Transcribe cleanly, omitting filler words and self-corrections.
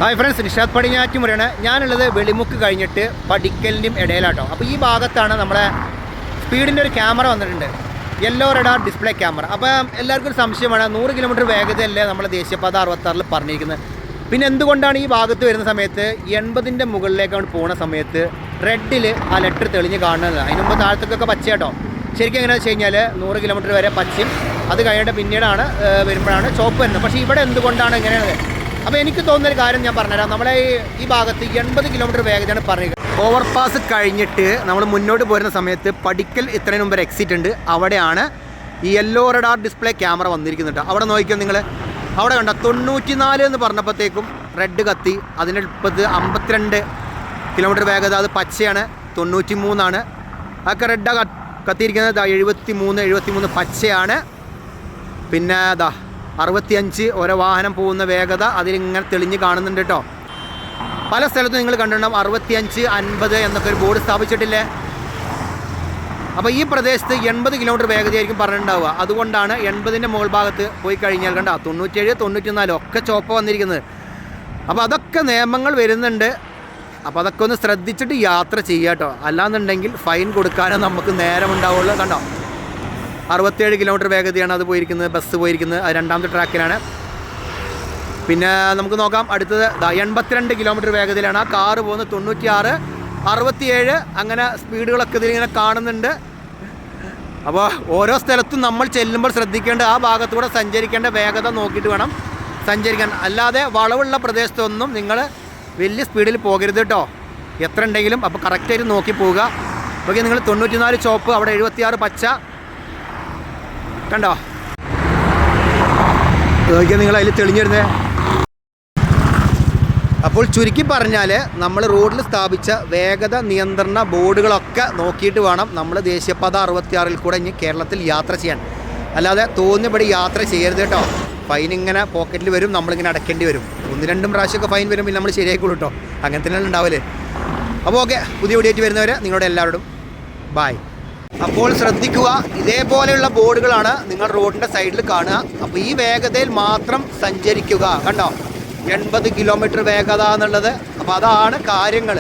Hi friends, Nishad പടിഞ്ഞാറ്റുമുറിയാണ്. ഞാനുള്ളത് വെളിമുക്ക് കഴിഞ്ഞിട്ട് പടിക്കലിൻ്റെയും ഇടയിലാട്ടോ. അപ്പോൾ ഈ ഭാഗത്താണ് നമ്മുടെ സ്പീഡിൻ്റെ ഒരു ക്യാമറ വന്നിട്ടുണ്ട്, യെല്ലോ റഡാർ ഡിസ്പ്ലേ ക്യാമറ. അപ്പോൾ എല്ലാവർക്കും ഒരു സംശയമാണ്, 100 കിലോമീറ്റർ വേഗതയല്ലേ നമ്മുടെ ദേശീയപാത 66 പറഞ്ഞിരിക്കുന്നത്. പിന്നെ എന്തുകൊണ്ടാണ് ഈ ഭാഗത്ത് വരുന്ന സമയത്ത് 80ൻ്റെ മുകളിലേക്കാണ് പോകുന്ന സമയത്ത് റെഡിൽ ആ ലെറ്റർ തെളിഞ്ഞ് കാണുന്നത്? അതിന് മുമ്പ് താഴത്തേക്കൊക്കെ പച്ചയാട്ടോ. ശരിക്കും എങ്ങനെയാണെന്ന് വെച്ച് കഴിഞ്ഞാൽ 100 കിലോമീറ്റർ വരെ പച്ചയും, അത് കഴിഞ്ഞിട്ട് പിന്നീടാണ് വരുമ്പോഴാണ് ചോപ്പ് വരുന്നത്. പക്ഷേ ഇവിടെ എന്തുകൊണ്ടാണ് എങ്ങനെയാണ്? അപ്പോൾ എനിക്ക് തോന്നുന്നൊരു കാര്യം ഞാൻ പറഞ്ഞുതരാം. നമ്മളെ ഈ ഭാഗത്ത് 80 കിലോമീറ്റർ വേഗതയാണ് പറഞ്ഞത്. ഓവർപാസ് കഴിഞ്ഞിട്ട് നമ്മൾ മുന്നോട്ട് പോരുന്ന സമയത്ത് പടിക്കൽ ഇത്രയും മുമ്പ് ഒരു എക്സിറ്റ് ഉണ്ട്. അവിടെയാണ് ഈ യെല്ലോ റഡാർ ഡിസ്പ്ലേ ക്യാമറ വന്നിരിക്കുന്നുണ്ട്. അവിടെ നോക്കിയോ നിങ്ങൾ, അവിടെ കണ്ട 94 എന്ന് പറഞ്ഞപ്പോഴത്തേക്കും റെഡ് കത്തി. അതിനടുപ്പത്ത് 52 കിലോമീറ്റർ വേഗത, അത് പച്ചയാണ്. 93 അതൊക്കെ റെഡാണ് കത്തിയിരിക്കുന്നത്. 73 പച്ചയാണ്. പിന്നെ 65 ഓരോ വാഹനം പോകുന്ന വേഗത അതിലിങ്ങനെ തെളിഞ്ഞ് കാണുന്നുണ്ട് കേട്ടോ. പല സ്ഥലത്തും നിങ്ങൾ കണ്ടിട്ടുണ്ടാവും 65, 50 എന്നൊക്കെ ഒരു ബോർഡ് സ്ഥാപിച്ചിട്ടില്ലേ. അപ്പോൾ ഈ പ്രദേശത്ത് 80 കിലോമീറ്റർ വേഗതയായിരിക്കും പറഞ്ഞിട്ടുണ്ടാവുക. അതുകൊണ്ടാണ് 80ൻ്റെ മുകൾ ഭാഗത്ത് പോയി കഴിഞ്ഞാൽ കണ്ട 97, 94 ഒക്കെ ചോപ്പ വന്നിരിക്കുന്നത്. അപ്പോൾ അതൊക്കെ നിയമങ്ങൾ വരുന്നുണ്ട്. അപ്പോൾ അതൊക്കെ ഒന്ന് ശ്രദ്ധിച്ചിട്ട് യാത്ര ചെയ്യുക കേട്ടോ. അല്ലാന്നുണ്ടെങ്കിൽ ഫൈൻ കൊടുക്കാനോ നമുക്ക് നേരമുണ്ടാവുള്ളൂ. കണ്ടോ 67 കിലോമീറ്റർ വേഗതയാണ് അത് പോയിരിക്കുന്നത്, ബസ് പോയിരിക്കുന്നത്. അത് രണ്ടാമത്തെ ട്രാക്കിലാണ്. പിന്നെ നമുക്ക് നോക്കാം അടുത്തത് 82 കിലോമീറ്റർ വേഗതയിലാണ് ആ കാറ് പോകുന്നത്. 96, 67 അങ്ങനെ സ്പീഡുകളൊക്കെ ഇതിലിങ്ങനെ കാണുന്നുണ്ട്. അപ്പോൾ ഓരോ സ്ഥലത്തും നമ്മൾ ചെല്ലുമ്പോൾ ശ്രദ്ധിക്കേണ്ട, ആ ഭാഗത്തൂടെ സഞ്ചരിക്കേണ്ട വേഗത നോക്കിയിട്ട് വേണം സഞ്ചരിക്കാൻ. അല്ലാതെ വളവുള്ള പ്രദേശത്തൊന്നും നിങ്ങൾ വലിയ സ്പീഡിൽ പോകരുത് കേട്ടോ, എത്ര ഉണ്ടെങ്കിലും. അപ്പോൾ കറക്റ്റായിട്ട് നോക്കി പോവുക. ഓക്കെ, നിങ്ങൾ 94 ചോപ്പ്, അവിടെ 76 പച്ച കണ്ടോ. നോക്കിയാൽ നിങ്ങൾ അതിൽ തെളിഞ്ഞിരുന്നേ. അപ്പോൾ ചുരുക്കി പറഞ്ഞാൽ നമ്മൾ റോഡിൽ സ്ഥാപിച്ച വേഗത നിയന്ത്രണ ബോർഡുകളൊക്കെ നോക്കിയിട്ട് വേണം നമ്മൾ ദേശീയപാത 66 കൂടെ ഇനി കേരളത്തിൽ യാത്ര ചെയ്യാൻ. അല്ലാതെ തോന്നിയപടി യാത്ര ചെയ്യരുത് കേട്ടോ. ഫൈൻ ഇങ്ങനെ പോക്കറ്റിൽ വരും, നമ്മളിങ്ങനെ അടയ്ക്കേണ്ടി വരും. 1-2 പ്രാവശ്യമൊക്കെ ഫൈൻ വരും, പിന്നെ നമ്മൾ ശരിയായിക്കോളൂ കേട്ടോ. അങ്ങനെ തന്നെയാണ് ഉണ്ടാവില്ലേ. അപ്പോൾ ഓക്കെ, പുതിയ വീഡിയോ വരുന്നവരെ നിങ്ങളുടെ എല്ലാവരോടും ബായ്. അപ്പോൾ ശ്രദ്ധിക്കുക, ഇതേപോലെയുള്ള ബോർഡുകളാണ് നിങ്ങൾ റോഡിൻ്റെ സൈഡിൽ കാണുക. അപ്പോൾ ഈ വേഗതയിൽ മാത്രം സഞ്ചരിക്കുക. കണ്ടോ 80 കിലോമീറ്റർ വേഗത എന്നുള്ളത്. അപ്പോൾ അതാണ് കാര്യങ്ങൾ.